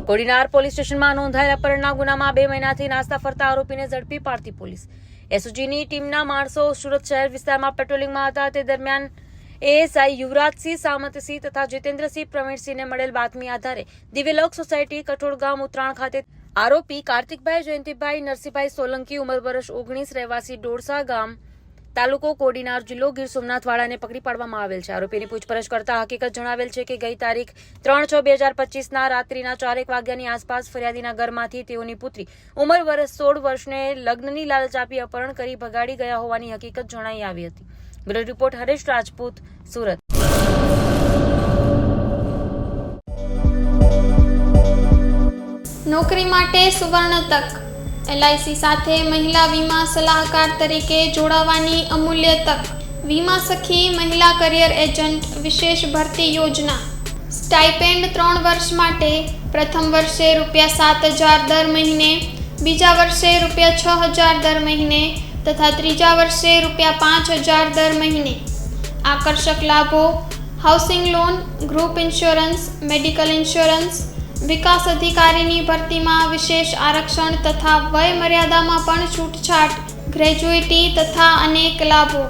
Kodinar police સ્ટેશનમાં નોંધાયેલા અપહરણના ગુનામાં 2 મહિનાથી નાસ્તા ફરતા આરોપીને ઝડપી પાડતી પોલીસ. એસઓજીની ટીમના માણસો સુરત શહેર વિસ્તારમાં પેટ્રોલિંગમાં હતા. તે દરમિયાન એએસઆઈ યુવરાજસિંહ, સામંતસિંહ તથા જીતેન્દ્રસિંહ પ્રવીણસિંહને મળેલ બાતમી આધારે દિવ્યલોક સોસાયટી, કઠોળ ગામ, ઉત્તરાણ ખાતે આરોપી કાર્તિકભાઈ જયંતિભાઈ નરસિંહભાઈ સોલંકી, ઉંમર વર્ષ 19, રહેવાસી ડોરસા ગામ, તાલુકો કોડીનાર, જિલ્લો ગીર સોમનાથ વાળાને પકડી પાડવામાં આવેલ છે. આરોપીની પૂછપરછ કરતા હકીકત જણાવેલ છે કે ગઈ તારીખ 3/6/2025 રાત્રિના 4 વાગ્યાની આસપાસ ફરિયાદીના ઘરમાંથી તેઓની પુત્રી ઉંમર વર્ષ 16 વર્ષને લગ્નની લાલચ આપી અપહરણ કરી ભગાડી ગયા હોવાની હકીકત જણાઈ આવી હતી. Bureau report Haresh Rajput, Surat. નોકરી માટે સુવર્ણ તક. LIC સાથે મહિલા વીમા સલાહકાર તરીકે જોડાવાની અમૂલ્ય તક. વીમા સખી મહિલા કરિયર એજન્ટ વિશેષ ભરતી યોજના. સ્ટાઇપેન્ડ 3 વર્ષ માટે. પ્રથમ વર્ષે ₹7,000 દર મહિને, બીજા વર્ષે ₹6,000 દર મહિને તથા ત્રીજા વર્ષે ₹5,000 દર મહિને. આકર્ષક લાભો: housing loan, group insurance, medical insurance. વિકાસ અધિકારીની ભરતીમાં વિશેષ આરક્ષણ તથા વય મર્યાદામાં પણ છૂટછાટ, ગ્રેજ્યુઇટી તથા અનેક લાભો.